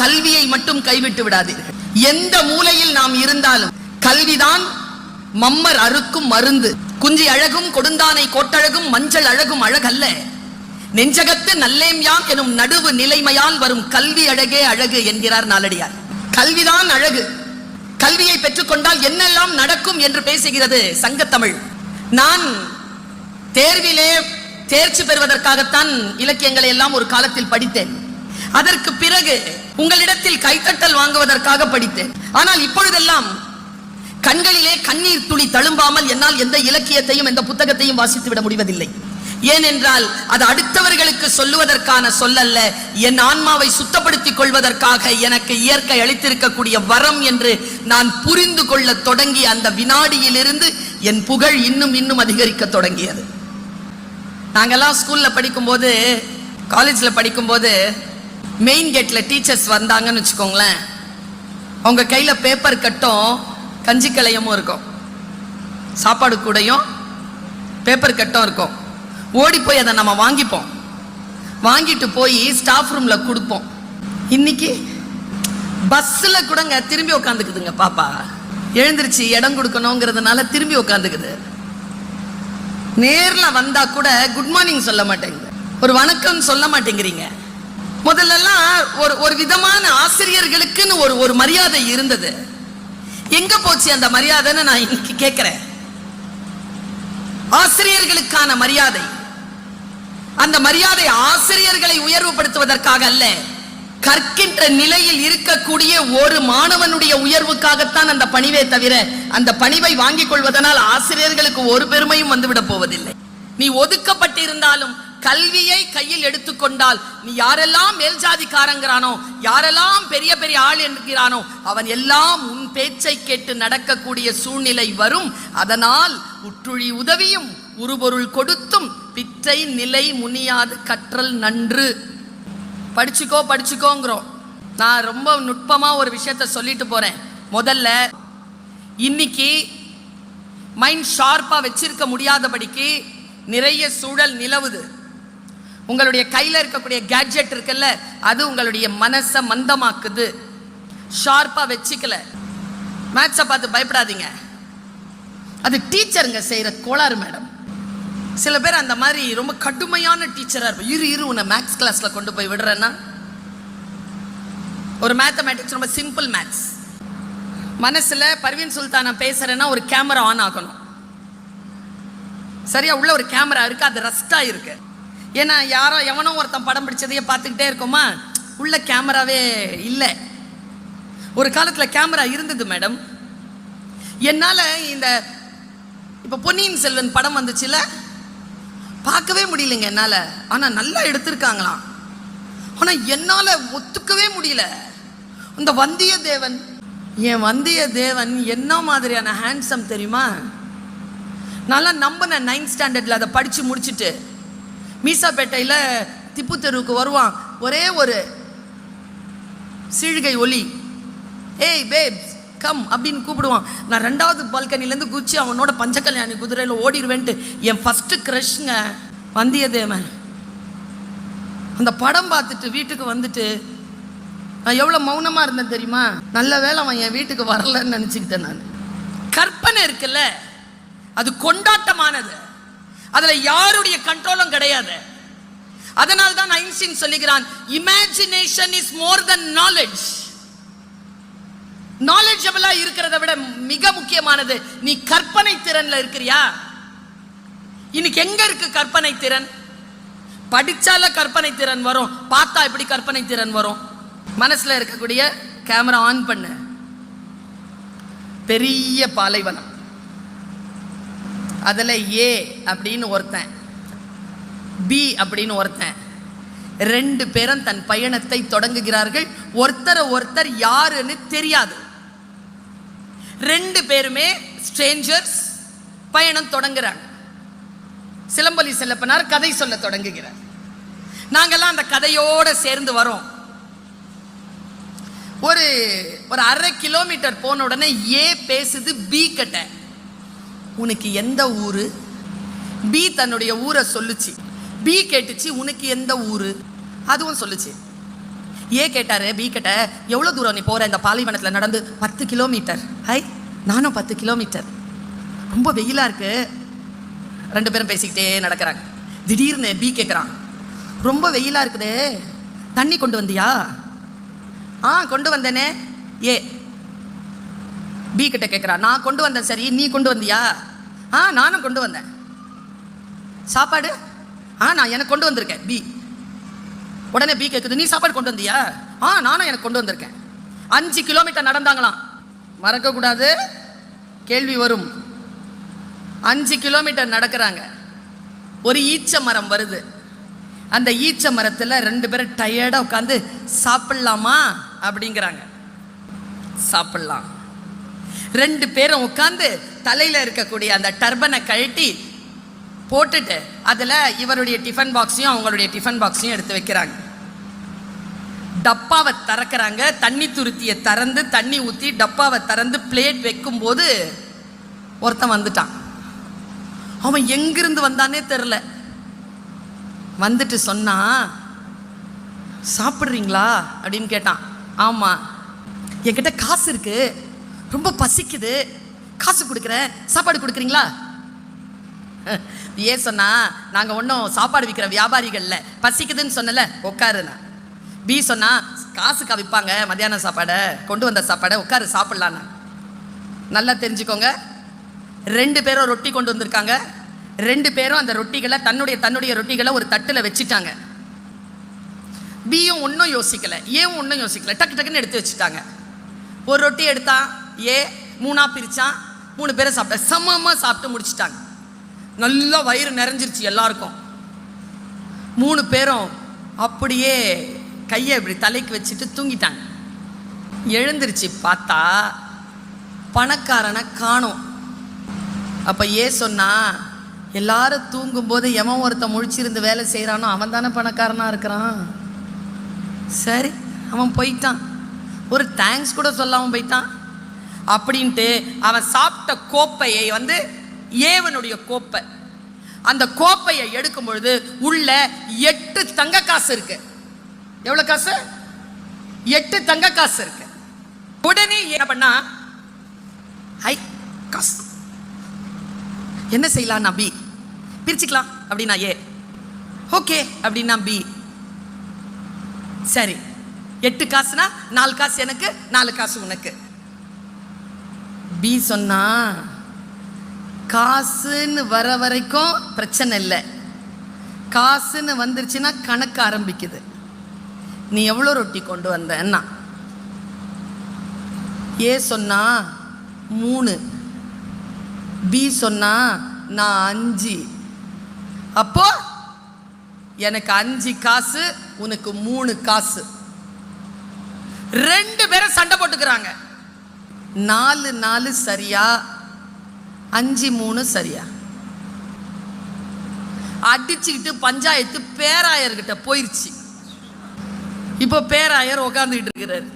கல்வியை மட்டும் கைவிட்டு விடாதீர்கள். எந்த மூலையில் நாம் இருந்தாலும் கல்விதான் மம்மர் அறுக்கும் மருந்து. குஞ்சி அழகும் கொடுந்தானை கோட்டழகும் மஞ்சள் அழகும் அழகல்ல, நெஞ்சகத்து நல்லேம் யாம் எனும் நடுவு நிலைமையால் வரும் கல்வி அழகே அழகு என்கிறார் நாலடியார். கல்விதான் அழகு. கல்வியை பெற்றுக்கொண்டால் என்னெல்லாம் நடக்கும் என்று பேசுகிறது சங்கத்தமிழ். நான் தேர்விலே தேர்ச்சி பெறுவதற்காகத்தான் இலக்கியங்களை எல்லாம் ஒரு காலத்தில் படித்தேன். அதற்கு பிறகு உங்களிடத்தில் கைத்தட்டல் வாங்குவதற்காக படித்தேன். ஆனால் இப்பொழுதெல்லாம் கண்களிலே கண்ணீர் துளி தழும்பாமல் என்னால் எந்த இலக்கியத்தையும் எந்த புத்தகத்தையும் வாசித்து விட முடிவதில்லை. ஏனென்றால் அது அடுத்தவர்களுக்கு சொல்லுவதற்கான சொல்லல்ல, என் ஆன்மாவை சுத்தப்படுத்திக் கொள்வதற்காக எனக்கு இயற்கை அளித்திருக்கக்கூடிய வரம் என்று நான் புரிந்து கொள்ள தொடங்கிய அந்த வினாடியிலிருந்து என் புகழ் இன்னும் இன்னும் அதிகரிக்க தொடங்கியது. நாங்கெல்லாம் ஸ்கூல்ல படிக்கும்போது, காலேஜ்ல படிக்கும்போது மெயின் கேட்ல டீச்சர்ஸ் வந்தாங்கன்னு வச்சுக்கோங்களேன், அவங்க கையில பேப்பர் கட்டும் கஞ்சி கலையமும் இருக்கும், சாப்பாடு கூடையும் பேப்பர் கட்டும் இருக்கும். ஓடி போய் அதை நம்ம வாங்கிப்போம். வாங்கிட்டு போய் ஸ்டாஃப் ரூம்ல கொடுப்போம். இன்னைக்கு பஸ்ல கூடங்க திரும்பி உட்காந்துக்குதுங்க பாப்பா. எழுந்திருச்சு இடம் கொடுக்கணுங்கிறதுனால திரும்பி உட்காந்துக்குது. நேர்ல வந்தா கூட குட் மார்னிங் சொல்ல மாட்டேங்குது, ஒரு வணக்கம் சொல்ல மாட்டேங்கிறீங்க. முதல்லலாம் ஒரு விதமான ஆசிரியர்களுக்குன்னு ஒரு மரியாதை இருந்தது. எங்க போச்சு அந்த மரியாதைன்னு நான் இன்னைக்கு கேட்கிறேன். ஆசிரியர்களுக்கான மரியாதை, அந்த மரியாதை ஆசிரியர்களை உயர்வுபடுத்துவதற்காக அல்ல, கற்கின்ற நிலையில் இருக்கக்கூடிய ஒரு மாணவனுடைய உயர்வுக்காகத்தான் அந்த பணிவே தவிர அந்த பணிவை வாங்கிக் கொள்வதனால் ஆசிரியர்களுக்கு ஒரு பெருமையும் வந்துவிட போவதில்லை. நீ ஒதுக்கப்பட்டிருந்தாலும் கல்வியை கையில் எடுத்துக்கொண்டால் நீ யாரெல்லாம் மேல் ஜாதிக்காரங்கிறானோ, யாரெல்லாம் பெரிய பெரிய ஆள் என்கிறானோ, அவன் எல்லாம் உன் பேச்சை கேட்டு நடக்கக்கூடிய சூழ்நிலை வரும். அதனால் உற்றுழி உதவியும் உருபொருள் கொடுத்தும் பிற்றை நிலை முனியாது கற்றல் நன்று. படிச்சுக்கோ படிச்சுக்கோங்கிறோம். நான் ரொம்ப நுட்பமா ஒரு விஷயத்த சொல்லிட்டு போறேன். முதல்ல இன்னைக்கு மைண்ட் ஷார்ப்பா வச்சிருக்க முடியாதபடிக்கு நிறைய சூழல் நிலவுது. உங்களுடைய கையில் இருக்கக்கூடிய கேட்ஜெட் இருக்குல்ல, அது உங்களுடைய மனசை மந்தமாக்குது. ஷார்ப்பா வச்சுக்கல. மேத்ஸை பார்த்து பயப்படாதீங்க, அது டீச்சருங்க செய்யற கோளாறு மேடம். சில பேர் அந்த மாதிரி ரொம்ப கடுமையான டீச்சரா இருப்போம். இரு உன்னை மேத்ஸ் கிளாஸ்ல கொண்டு போய் விடுறேன்னா, ஒரு மேத்தமேட்டிக்ஸ் ரொம்ப சிம்பிள் மேத்ஸ். மனசுல பர்வீன் சுல்தானா பேசுறேன்னா ஒரு கேமரா ஆன் ஆகணும். சரியா உள்ள ஒரு கேமரா இருக்கு, அது ரஸ்டா இருக்கு. ஏன்னா யாரோ எவனோ ஒருத்தன் படம் பிடிச்சதையே பார்த்துக்கிட்டே இருக்கோமா, உள்ள கேமராவே இல்லை. ஒரு காலத்துல கேமரா இருந்தது மேடம். என்னால இந்த இப்ப பொன்னியின் செல்வன் படம் வந்துச்சுல, பார்க்கவே முடியலங்க என்னால. ஆனா நல்லா எடுத்திருக்காங்களாம். ஆனா என்னால ஒத்துக்கவே முடியல. இந்த வந்தியத்தேவன், என் வந்தியத்தேவன் என்ன மாதிரியான ஹேண்ட்ஸம் தெரியுமா? நல்லா நம்பின 9th ஸ்டாண்டர்ட்ல அதை படிச்சு முடிச்சுட்டு மீசாப்பேட்டையில திப்பு தெருவுக்கு வருவான். ஒரே ஒரு சீழ்கை ஒலி, ஏய் பேப்ஸ் கம் அப்படின்னு கூப்பிடுவான். நான் 2வது பால்கனிலேருந்து குச்சி அவனோட பஞ்சகல்யாணி குதிரையில் ஓடிடுவேன்ட்டு என் ஃபர்ஸ்ட் க்ரஷ்ங்க வந்தியத்தேவன். அந்த படம் பார்த்துட்டு வீட்டுக்கு வந்துட்டு நான் எவ்வளோ மௌனமாக இருந்தேன் தெரியுமா? நல்ல வேளை அவன் என் வீட்டுக்கு வரலன்னு நினச்சிக்கிட்டேன் நான். கற்பனை இருக்குல்ல, அது கொண்டாட்டமானது, அதுல யாருடைய கண்ட்ரோலும் கிடையாது. அதனால தான் ஐன்ஸ்டீன் சொல்லுகிறான், imagination is more than knowledge. நாலேஜபிளா இருக்கிறத விட மிக முக்கியமானது நீ கற்பனை திறன்ல இருக்கிறியா? இன்னைக்கு எங்க இருக்கு கற்பனை திறன்? படிச்சால கற்பனை திறன் வரும், பார்த்தா எப்படி கற்பனை திறன் வரும்? மனசுல இருக்கக்கூடிய கேமரா ஆன் பண்ணு. பெரிய பாலைவனம், அதில் ஏ அப்படின்னு ஒருத்தன், பி அப்படின்னு ஒருத்தன், 2 பேரும் தன் பயணத்தை தொடங்குகிறார்கள். ஒருத்தர் யாருன்னு தெரியாது. 2 பேருமே ஸ்ட்ரேஞ்சர்ஸ். பயணம் தொடங்குறாங்க. சிலம்பொலி செல்லப்பனார் கதை சொல்ல தொடங்குகிறார். நாங்கெல்லாம் அந்த கதையோட சேர்ந்து வரோம். ஒரு 1/2 கிலோமீட்டர் போன உடனே ஏ பேசுது பி கிட்ட, உனக்கு எந்த ஊரு? பி தன்னுடைய ஊரை சொல்லுச்சு. பி கேட்டுச்சு, உனக்கு எந்த ஊரு? அதுவும் சொல்லுச்சு. ஏ கேட்டாரு பி கிட்ட, எவ்வளோ தூரம் நீ போகிற இந்த பாலைவனத்தில் நடந்து? 10 கிலோமீட்டர். ஹை, நானும் 10 கிலோமீட்டர். ரொம்ப வெயிலாக இருக்கு. 2 பேரும் பேசிக்கிட்டே நடக்கிறாங்க. திடீர்னு பி கேட்குறான், ரொம்ப வெயிலாக இருக்குதே, தண்ணி கொண்டு வந்தியா? கொண்டு வந்தேனே. ஏ பி கிட்ட கேட்குறான், நான் கொண்டு வந்தேன் சரி, நீ கொண்டு வந்தியா? நானும் கொண்டு வந்தேன். சாப்பாடு? நான் எனக்கு கொண்டு வந்திருக்கேன். பி உடனே பி கேட்குது, நீ சாப்பாடு கொண்டு வந்தியா? நானும் எனக்கு கொண்டு வந்திருக்கேன். 5 கிலோமீட்டர் நடந்தாங்களாம். மறக்கக்கூடாது, கேள்வி வரும். 5 கிலோமீட்டர் நடக்கிறாங்க. ஒரு ஈச்ச மரம் வருது. அந்த ஈச்ச மரத்தில் 2 பேரும் டயர்டாக உட்காந்து, சாப்பிட்லாமா அப்படிங்கிறாங்க. சாப்பிட்லாம். 2 பேரும் உட்காந்து தலையில் இருக்கக்கூடிய அந்த டர்பனை கழட்டி போட்டுட்டு அதில் இவருடைய டிஃபன் பாக்ஸையும் அவங்களுடைய டிஃபன் பாக்ஸையும் எடுத்து வைக்கிறாங்க. டப்பாவை திறக்கிறாங்க. தண்ணி துருத்தியை திறந்து தண்ணி ஊற்றி டப்பாவை திறந்து பிளேட் வைக்கும்போது ஒருத்தன் வந்துட்டான். அவன் எங்கிருந்து வந்தானே தெரில. வந்துட்டு சொன்னா, சாப்பிட்றீங்களா அப்படின்னு கேட்டான். ஆமாம், என்கிட்ட காசு இருக்கு, ரொம்ப பசிக்குது, காசு கொடுக்குறேன், சாப்பாடு கொடுக்குறீங்களா? ஏன் சொன்னா, நாங்கள் ஒன்றும் சாப்பாடு விற்கிற வியாபாரிகள்ல, பசிக்குதுன்னு சொன்னல, உட்காருண்ணா. பி சொன்னா, காசுக்கா விற்பாங்க மத்தியான சாப்பாடை, கொண்டு வந்த சாப்பாடை, உட்காரு சாப்பிட்லான்னா. நல்லா தெரிஞ்சுக்கோங்க, 2 பேரும் ரொட்டி கொண்டு வந்திருக்காங்க. 2 பேரும் அந்த ரொட்டிகளை தன்னுடைய ரொட்டிகளை ஒரு தட்டில் வச்சுட்டாங்க. பியும் ஒன்றும் யோசிக்கல, ஏவும் ஒன்றும் யோசிக்கல, டக்கு டக்குன்னு எடுத்து வச்சுட்டாங்க. ஒரு ரொட்டி எடுத்தான், ஏ 3ஆ பிரித்தான். 3 பேரை சாப்பிட்ட, சமமாக சாப்பிட்டு முடிச்சுட்டாங்க. நல்லா வயிறு நிறைஞ்சிருச்சு எல்லாருக்கும். 3 பேரும் அப்படியே கையை இப்படி தலைக்கு வச்சுட்டு தூங்கிட்டாங்க. எழுந்திருச்சு பார்த்தா பணக்காரனை காணோம். அப்போ ஏ சொன்னா, எல்லாரும் தூங்கும்போது எவன் ஒருத்தன் முழிச்சிருந்து வேலை செய்கிறானோ அவன் தானே பணக்காரனாக இருக்கிறான். சரி, அவன் போயிட்டான். ஒரு தேங்க்ஸ் கூட சொல்லாமல் போயிட்டான் அப்படின்ட்டு அவன் சாப்பிட்ட கோப்பையை ஏவனுடைய கோப்பை, அந்த கோப்பையை எடுக்கும் பொழுது உள்ள 8 தங்க காசு இருக்கு. எவ்வளவு காசு? 8 தங்க காசு இருக்கு. உடனே என்ன பண்ணா, ஹை காசு என்ன செய்யலாம்? நான் பி பிரிச்சுக்கலாம் அப்படின்னா ஏ ஓகே அப்படின்னா பி சரி, 8 காசுனா 4 காசு எனக்கு, 4 காசு உனக்கு. பி சொன்னா, காசுன்னு வர வரைக்கும் பிரச்சனை இல்லை, காசுன்னு வந்துருச்சுன்னா கணக்கு ஆரம்பிக்குது. நீ எவ்வளோ ரொட்டி கொண்டு வந்தன்னா? ஏ சொன்னா 3, பி சொன்னா நான் 5. அப்போ எனக்கு 5 காசு, உனக்கு 3 காசு. 2 பேரும் சண்டை போட்டுக்கிறாங்க. 4 4 சரியா, 5 3 சரியா? அடிச்சுக்கிட்டு பஞ்சாயத்து பேராயர்கிட்ட போயிருச்சு. இப்போ பேராயர் உட்காந்துக்கிட்டு இருக்கிறாரு.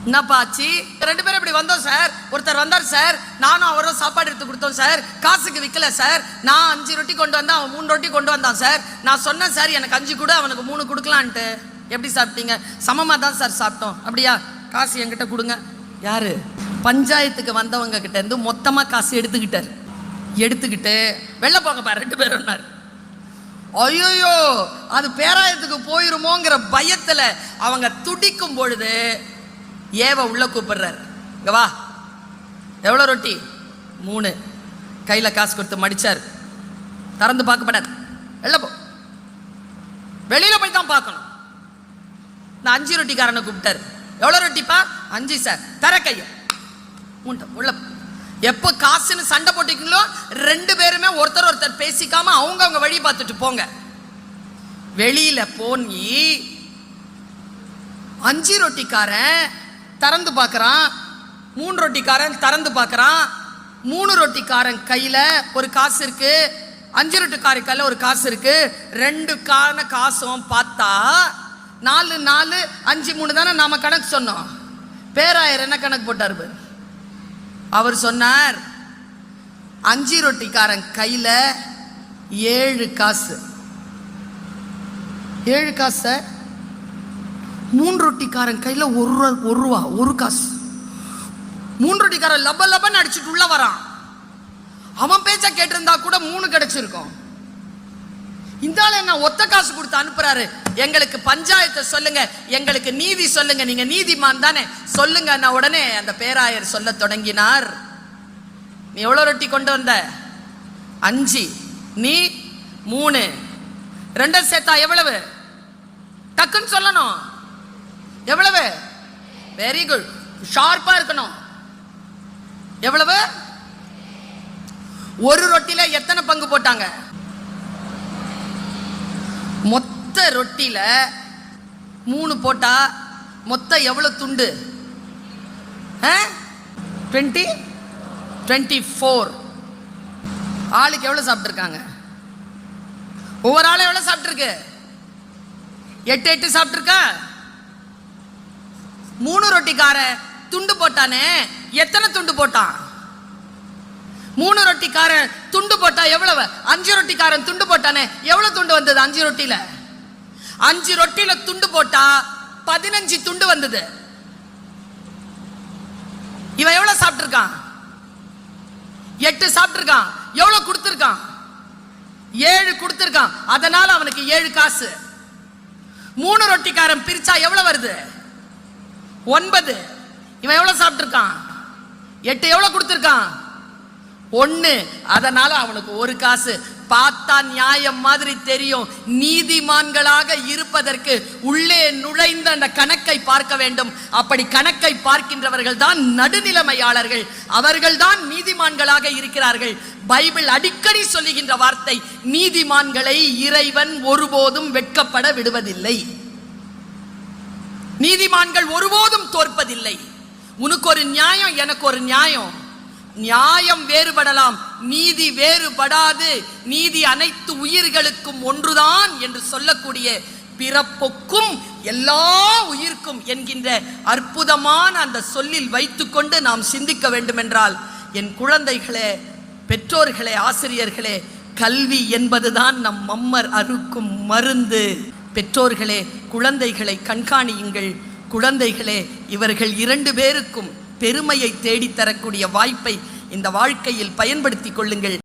என்னப்பா ஆச்சு? 2 பேரும் இப்படி வந்தோம் சார், ஒருத்தர் வந்தார் சார், நானும் அவரும் சாப்பாடு எடுத்து கொடுத்தோம் சார், காசுக்கு விற்கல சார், நான் 5 ரொட்டி கொண்டு வந்தேன், அவன் 3 ரொட்டி கொண்டு வந்தான் சார், நான் சொன்னேன் சார் எனக்கு 5 கூட அவனுக்கு 3 கொடுக்கலான்ட்டு. எப்படி சாப்பிட்டீங்க? சமமாக தான் சார் சாப்பிட்டோம். அப்படியா? காசு என்கிட்ட கொடுங்க. யாரு? பஞ்சாயத்துக்கு வந்தவங்க கிட்ட இருந்து மொத்தமாக காசு எடுத்துக்கிட்டு வெளில போங்க பாரு 2 பேரும். ஐயோயோ, அது பேராயத்துக்கு போயிருமோங்கிற பயத்தில் அவங்க துடிக்கும் பொழுது ஏவ உள்ள கூப்பிடுறாரு. இங்க வா, எவ்வளோ ரொட்டி? 3. கையில் காசு கொடுத்து மடிச்சார். திறந்து பார்க்கப்படாது, வெளில போ, வெளியில போய் தான் பார்க்கணும். இந்த 5 ரொட்டிக்காரனை கூப்பிட்டாரு. எவ்வளோ ரொட்டிப்பா? 5 சார். தர கையை உள்ள. எப்போ காசுன்னு சண்டை போட்டிங்களோ 2 பேருமே ஒருத்தர் பேசிக்காம அவங்க வழி பார்த்துட்டு போங்க. வெளியில போனி 5 ரொட்டிக்காரன் திறந்து பார்க்கறான், 3 ரொட்டிக்காரன் திறந்து பார்க்கறான். 3 ரொட்டிக்காரன் கையில ஒரு காசு இருக்கு, 5 ரொட்டிக்காரன் கையில ஒரு காசு இருக்கு. 2 காசும் பார்த்தா 4 4 5 3 தானே நாம கணக்கு சொன்னோம். பேராயர் என்ன கணக்கு போட்டாரு? அவர் சொன்னார், 5 ரொட்டிக்காரன் கையில 7 காசு. 7 காசு. 3 ரொட்டிக்காரன் கையில ஒரு ரூபா, ஒரு காசு. 3 ரொட்டிக்காரன் லப லபன்னு அடிச்சுட்டு உள்ள வரான். அவன் பேச்ச கேட்டிருந்தா கூட 3 கிடைச்சிருக்கும். இந்த ஆள் என்ன ஒத்த காசு கொடுத்து அனுப்புறாரு. எங்களுக்கு பஞ்சாயத்தை சொல்லுங்க, எங்களுக்கு நீதி சொல்லுங்க, நீங்க நீதிமான் தானே சொல்லுங்க. நான் உடனே அந்த பேராயர் சொல்ல தொடங்கினார், நீ எவ்வளவு ரொட்டி கொண்டு வந்த? 5. நீ 3. 2 சேர்த்தா எவ்வளவு? டக்குன்னு சொல்லணும். எவ்வளவு? வெரி குட், ஷார்ப்பா இருக்கணும். எவ்வளவு? ஒரு ரொட்டில எத்தனை பங்கு போட்டாங்க? மொத்த ரொட்டில 3 போட்டா மொத்தம் எவ்வளவு துண்டு? 20, 24. ஆளுக்கு எவ்வளவு சாப்பிட்டுருக்காங்க? ஒவ்வொரு ஆளும் எவ்வளவு சாப்பிட்டுருக்கு? 8 சாப்பிட்டுருக்கா? 3 ரொட்டிக்கார துண்டு போட்டானே, எத்தனை துண்டு போட்டான்? 3 ரொட்டிக்காரன் துண்டு போட்டா எவ்வளவு? 5 ரொட்டிக்காரன் துண்டு போட்டானே, எவ்வளவு துண்டு வந்தது? 5 ரொட்டில 5 ரொட்டில துண்டு போட்டா 15 துண்டு வந்தது. இவன் எவ்வளவு சாப்பிட்டிருக்கான்? 8 சாப்பிட்டிருக்கான். எவ்வளவு கொடுத்திருக்கான்? 7 கொடுத்திருக்கான். அதனால அவனுக்கு 7 காசு. 3 ரொட்டிக்காரன் பிரிச்சா எவ்வளவு வருது? 9. இவன் எவ்வளவு சாப்பிட்டிருக்கான்? 8. எவ்வளவு கொடுத்திருக்கான்? 1. அதனால அவனுக்கு 1 காசு. பார்த்தா நியாயம் மாதிரி தெரியும். நீதிமான்களாக இருப்பதற்கு உள்ளே நுழைந்த அந்த கணக்கை பார்க்க வேண்டும். அப்படி கணக்கை பார்க்கின்றவர்கள் தான் நடுநிலைமையாளர்கள், அவர்கள் தான் நீதிமான்களாக இருக்கிறார்கள். பைபிள் அடிக்கடி சொல்லுகின்ற வார்த்தை, நீதிமான்களை இறைவன் ஒருபோதும் வெட்கப்பட விடுவதில்லை. நீதிமான்கள் ஒருபோதும் தோற்பதில்லை. உனக்கு ஒரு நியாயம், எனக்கு ஒரு நியாயம். நியாயம் வேறுபடலாம், நீதி வேறுபடாது. நீதி அனைத்து உயிர்களுக்கும் ஒன்றுதான் என்று சொல்லக்கூடிய பிறப்புக்கும் எல்லா உயிர்க்கும் என்கின்ற அற்புதமான அந்த சொல்லில் வைத்துக்கொண்டு நாம் சிந்திக்க வேண்டும் என்றால், என் குழந்தைகளே, பெற்றோர்களே, ஆசிரியர்களே, கல்வி என்பதுதான் நம் மம்மர் அறுக்கும் மருந்து. பெற்றோர்களே, குழந்தைகளை கண்காணியுங்கள். குழந்தைகளே, இவர்கள் 2 பேருக்கும் பெருமையை தேடித்தரக்கூடிய வாய்ப்பை இந்த வாழ்க்கையில் பயன்படுத்திக் கொள்ளுங்கள்.